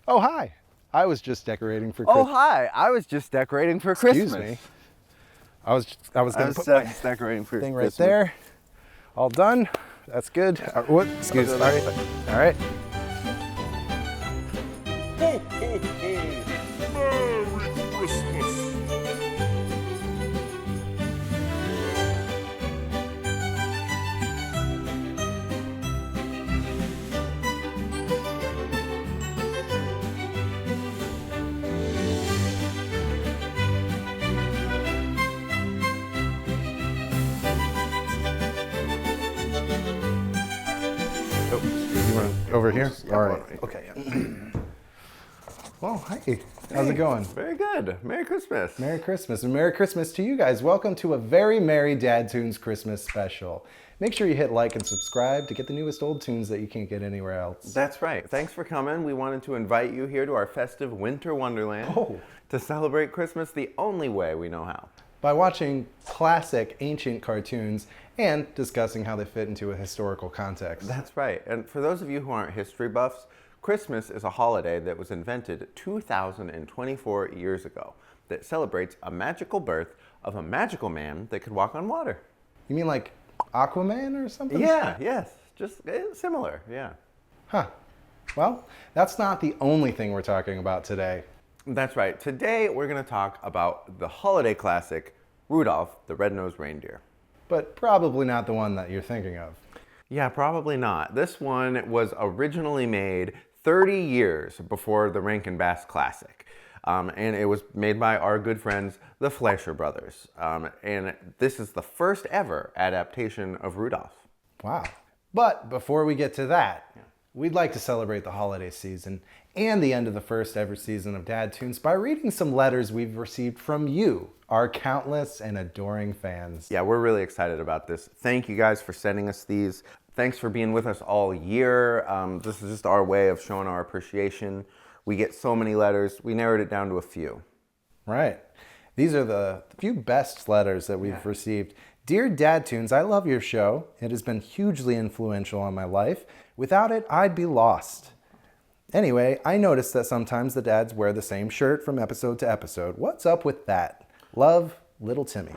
Oh, hi. I was just decorating for Oh, Christmas. hi. I was just decorating for Christmas. Excuse me. I was going to put my decorating for thing right Christmas. there. All done. That's good. What? Excuse me. Sorry. All right. Ho, ho, ho! Merry Christmas! Oh, you want over here? Yeah, All right. right. Okay. Well, hi. How's it going? Very good. Merry Christmas. Merry Christmas, and Merry Christmas to you guys. Welcome to a very merry DadToons Christmas special. Make sure you hit like and subscribe to get the newest old tunes that you can't get anywhere else. That's right. Thanks for coming. We wanted to invite you here to our festive winter wonderland Oh. to celebrate Christmas the only way we know how. By watching classic ancient cartoons and discussing how they fit into a historical context. That's right. And for those of you who aren't history buffs, Christmas is a holiday that was invented 2,024 years ago that celebrates a magical birth of a magical man that could walk on water. You mean like Aquaman or something? Yeah, yes. Just similar, yeah. Huh. Well, that's not the only thing we're talking about today. That's right. Today we're going to talk about the holiday classic, Rudolph the Red-Nosed Reindeer. But probably not the one that you're thinking of. Yeah, probably not. This one was originally made 30 years before the Rankin Bass Classic. And it was made by our good friends, the Fleischer brothers. And this is the first ever adaptation of Rudolph. Wow. But before we get to that, we'd like to celebrate the holiday season and the end of the first ever season of DadToons by reading some letters we've received from you, our countless and adoring fans. Yeah, we're really excited about this. Thank you guys for sending us these. Thanks for being with us all year. This is just our way of showing our appreciation. We get so many letters. We narrowed it down to a few. Right. These are the few best letters that we've received. Dear DadToons, I love your show. It has been hugely influential on my life. Without it, I'd be lost. Anyway, I noticed that sometimes the dads wear the same shirt from episode to episode. What's up with that? Love, Little Timmy.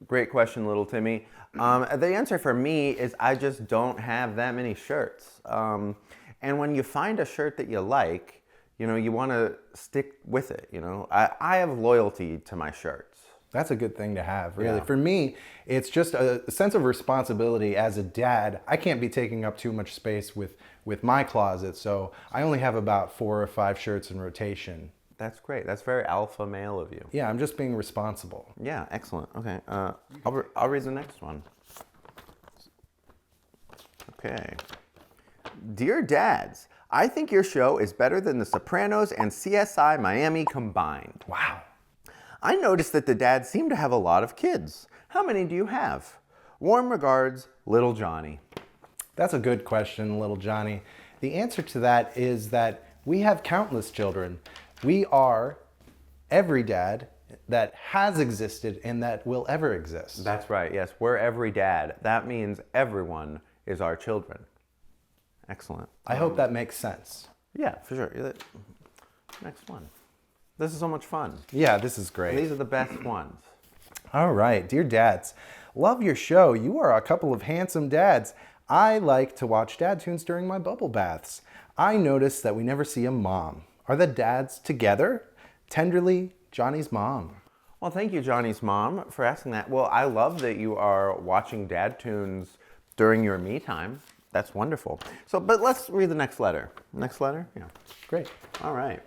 Great question, little Timmy. The answer for me is I just don't have that many shirts. And when you find a shirt that you like, you know, you want to stick with it, you know. I have loyalty to my shirts. That's a good thing to have, really. Yeah. For me, it's just a sense of responsibility as a dad. I can't be taking up too much space with my closet, so I only have about 4 or 5 shirts in rotation. That's great. That's very alpha male of you. Yeah, I'm just being responsible. Yeah, excellent. Okay, I'll read the next one. Okay. Dear Dads, I think your show is better than The Sopranos and CSI Miami combined. Wow. I noticed that the dads seem to have a lot of kids. How many do you have? Warm regards, Little Johnny. That's a good question, little Johnny. The answer to that is that we have countless children. We are every dad that has existed and that will ever exist. That's right, yes. We're every dad. That means everyone is our children. Excellent. I hope that makes sense. Yeah, for sure. Next one. This is so much fun. Yeah, this is great. These are the best ones. All right, dear dads, love your show. You are a couple of handsome dads. I like to watch DadToons during my bubble baths. I notice that we never see a mom. Are the dads together? Tenderly, Johnny's mom. Well, thank you, Johnny's mom, for asking that. Well, I love that you are watching DadToons during your me time. That's wonderful. So, but let's read the next letter. Next letter? Yeah. Great. All right.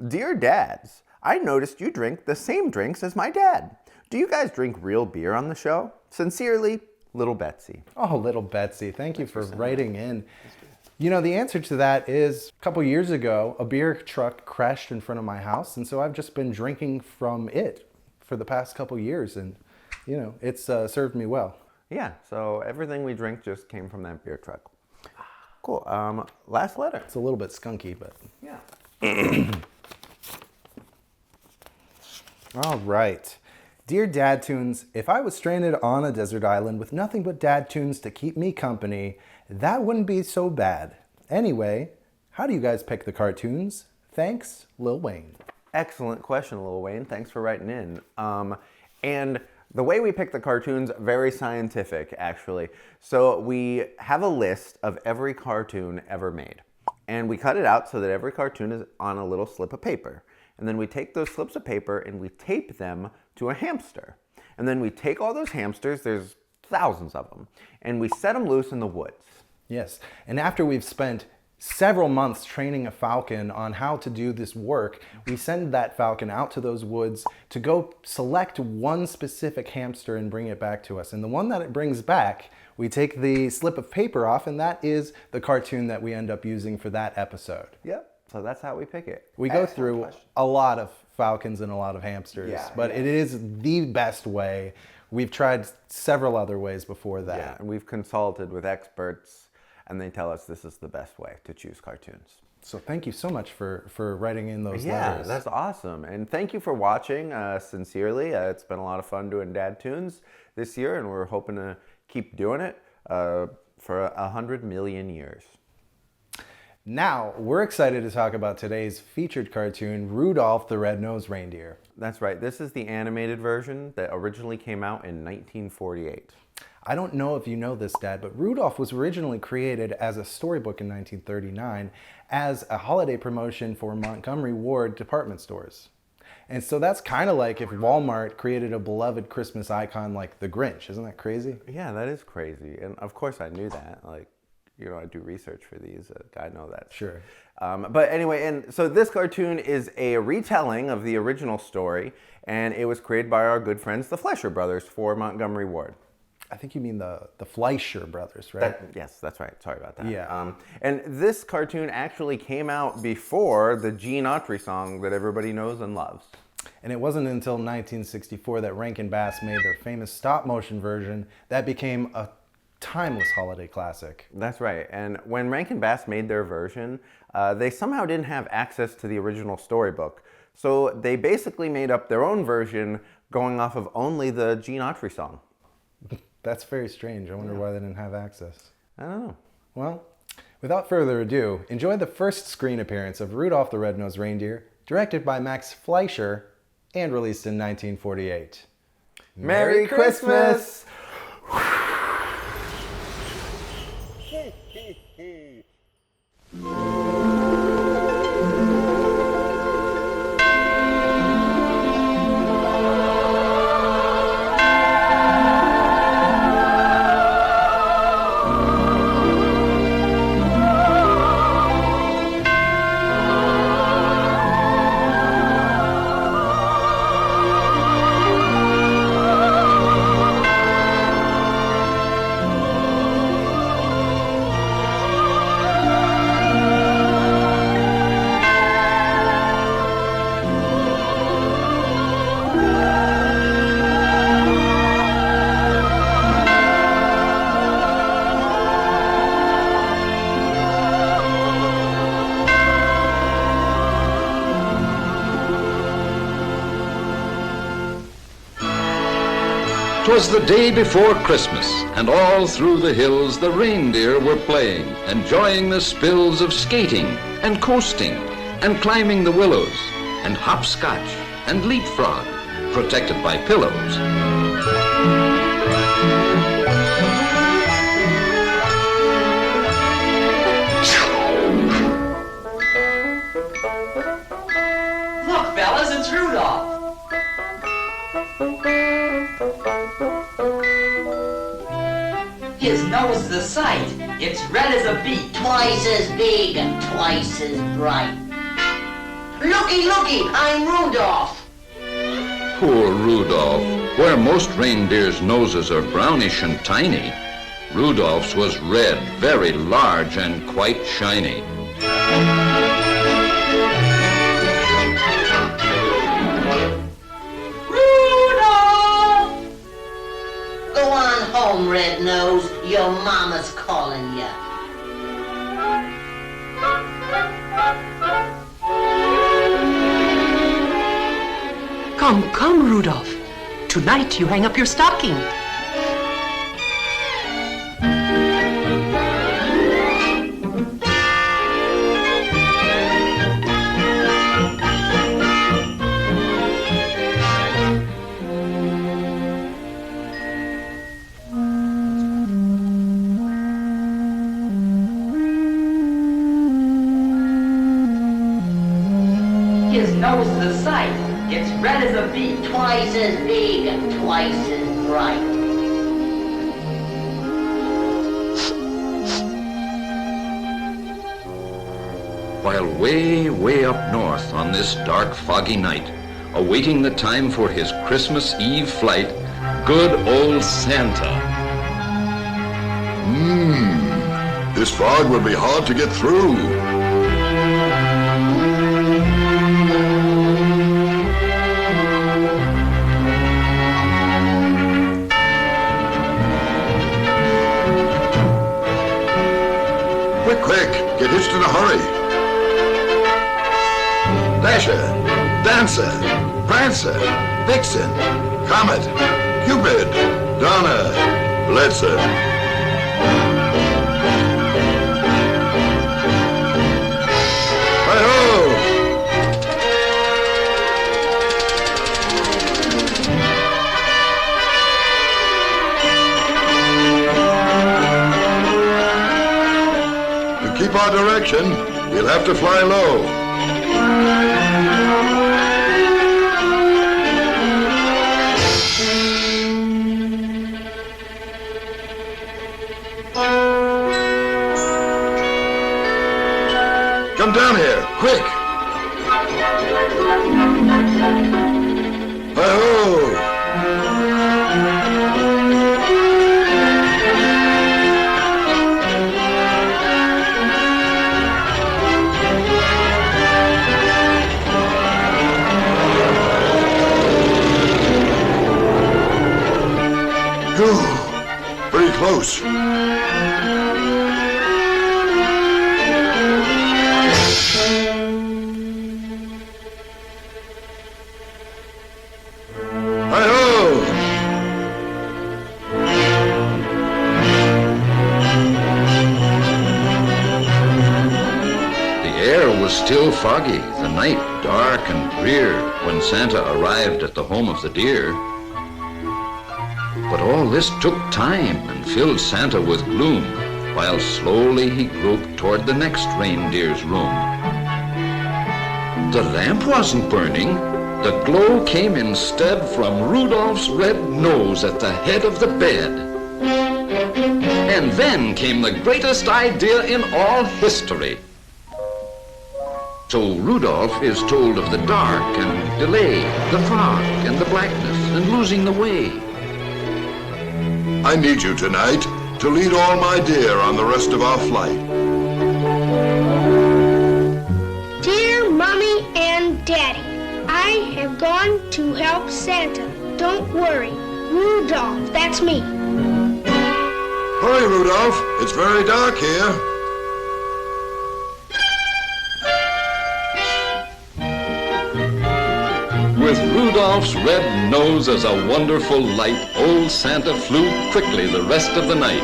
Dear Dads, I noticed you drink the same drinks as my dad. Do you guys drink real beer on the show? Sincerely, Little Betsy. Oh, little Betsy, thank you for writing in. You know, the answer to that is a couple years ago, a beer truck crashed in front of my house, and so I've just been drinking from it for the past couple years, and, you know, it's served me well. Yeah, so everything we drink just came from that beer truck. Cool. Last letter. It's a little bit skunky, but... Yeah. All right. Dear DadToons, if I was stranded on a desert island with nothing but DadToons to keep me company, that wouldn't be so bad. Anyway, how do you guys pick the cartoons? Thanks, Lil Wayne. Excellent question, Lil Wayne. Thanks for writing in. And the way we pick the cartoons, very scientific, actually. So we have a list of every cartoon ever made. And we cut it out so that every cartoon is on a little slip of paper. And then we take those slips of paper and we tape them to a hamster. And then we take all those hamsters, there's thousands of them, and we set them loose in the woods. Yes, and after we've spent several months training a falcon on how to do this work, we send that falcon out to those woods to go select one specific hamster and bring it back to us. And the one that it brings back, we take the slip of paper off, and that is the cartoon that we end up using for that episode. Yep, so that's how we pick it. We go through a lot of falcons and a lot of hamsters, but it is the best way. We've tried several other ways before that. Yeah, and we've consulted with experts, and they tell us this is the best way to choose cartoons. So thank you so much for writing in those letters. Yeah, that's awesome. And thank you for watching, sincerely. It's been a lot of fun doing DadToons this year, and we're hoping to keep doing it for 100 million years. Now, we're excited to talk about today's featured cartoon, Rudolph the Red-Nosed Reindeer. That's right. This is the animated version that originally came out in 1948. I don't know if you know this, Dad, but Rudolph was originally created as a storybook in 1939 as a holiday promotion for Montgomery Ward department stores. And so that's kind of like if Walmart created a beloved Christmas icon like the Grinch. Isn't that crazy? Yeah, that is crazy. And of course I knew that. Like, you know, I do research for these. I know that. Sure. But anyway, and so this cartoon is a retelling of the original story, and it was created by our good friends, the Fleischer brothers, for Montgomery Ward. I think you mean the Fleischer brothers, right? Yes, that's right. Sorry about that. Yeah. And this cartoon actually came out before the Gene Autry song that everybody knows and loves. And it wasn't until 1964 that Rankin Bass made their famous stop-motion version that became a timeless holiday classic. That's right. And when Rankin Bass made their version, they somehow didn't have access to the original storybook. So they basically made up their own version going off of only the Gene Autry song. That's very strange. I wonder why they didn't have access. I don't know. Well, without further ado, enjoy the first screen appearance of Rudolph the Red-Nosed Reindeer, directed by Max Fleischer and released in 1948. Merry Christmas! Twas the day before Christmas, and all through the hills the reindeer were playing, enjoying the spills of skating and coasting and climbing the willows and hopscotch and leapfrog, protected by pillows. Look, fellas, it's Rudolph. His nose is a sight. It's red as a beet. Twice as big and twice as bright. Looky, looky, I'm Rudolph. Poor Rudolph. Where most reindeers' noses are brownish and tiny, Rudolph's was red, very large and quite shiny. Go on home, Red Nose. Your mama's calling you. Come, come, Rudolph. Tonight you hang up your stocking. His nose is a sight. It's red as a beet. Twice as big and twice as bright. While way, way up north on this dark, foggy night, awaiting the time for his Christmas Eve flight, good old Santa. This fog will be hard to get through. Quick, get hitched in a hurry. Dasher, Dancer, Prancer, Vixen, Comet, Cupid, Donner, Blitzen. To keep our direction, we'll have to fly low. Come down here, quick! Hi-ho! Pretty close. Hi-ho! The air was still foggy, the night dark and drear when Santa arrived at the home of the deer. But all this took time and filled Santa with gloom, while slowly he groped toward the next reindeer's room. The lamp wasn't burning. The glow came instead from Rudolph's red nose at the head of the bed. And then came the greatest idea in all history. So Rudolph is told of the dark and delay, the fog and the blackness and losing the way. I need you tonight to lead all my deer on the rest of our flight. Dear Mommy and Daddy, I have gone to help Santa. Don't worry. Rudolph, that's me. Hurry, Rudolph. It's very dark here. With Rudolph's red nose as a wonderful light, old Santa flew quickly the rest of the night.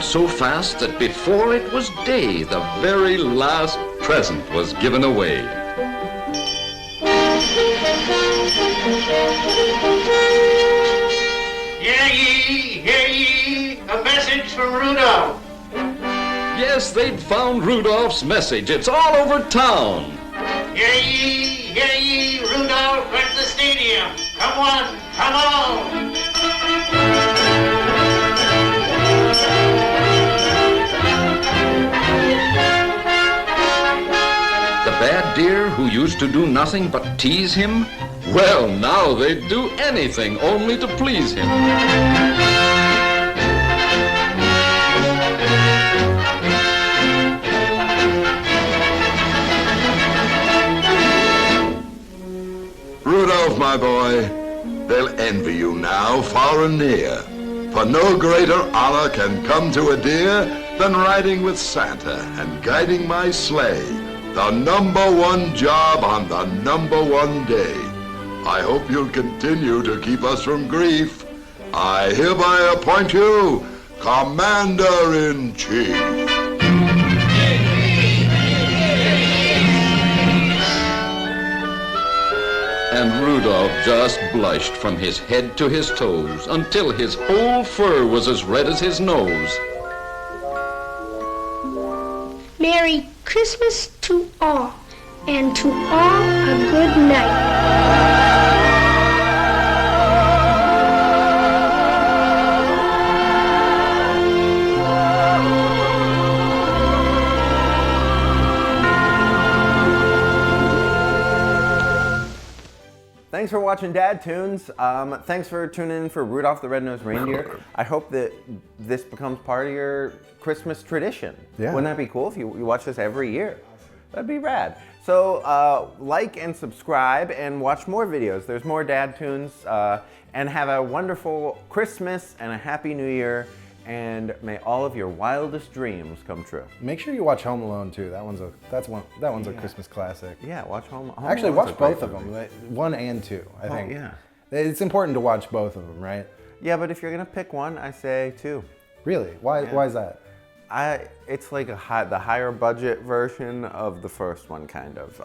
So fast that before it was day, the very last present was given away. Hear ye, a message from Rudolph. Yes, they'd found Rudolph's message. It's all over town. Hear ye, Rudolph at the stadium. Come on, come on. Bad deer who used to do nothing but tease him? Well, now they'd do anything only to please him. Rudolph, my boy, they'll envy you now, far and near. For no greater honor can come to a deer than riding with Santa and guiding my sleigh the #1 job on the #1 day. I hope you'll continue to keep us from grief. I hereby appoint you Commander-in-Chief. And Rudolph just blushed from his head to his toes until his whole fur was as red as his nose. Merry Christmas to all, and to all a good night. Thanks for watching DadToons. Thanks for tuning in for Rudolph the Red-Nosed Reindeer. I hope that this becomes part of your Christmas tradition. Yeah. Wouldn't that be cool if you watch this every year? That'd be rad. So like and subscribe and watch more videos. There's more DadToons. And have a wonderful Christmas and a Happy New Year. And may all of your wildest dreams come true. Make sure you watch Home Alone too. That one's a Christmas classic. Yeah, watch Home Actually, Alone's watch a great both of movie. them, 1 and 2. I think. Yeah. It's important to watch both of them, right? Yeah, but if you're gonna pick one, I say 2. Really? Why? Yeah. Why is that? It's like the higher budget version of the first one, kind of.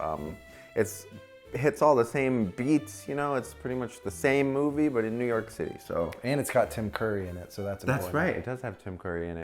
It hits all the same beats, you know. It's pretty much the same movie, but in New York City. So. And it's got Tim Curry in it, so that's important. That's right. It does have Tim Curry in it.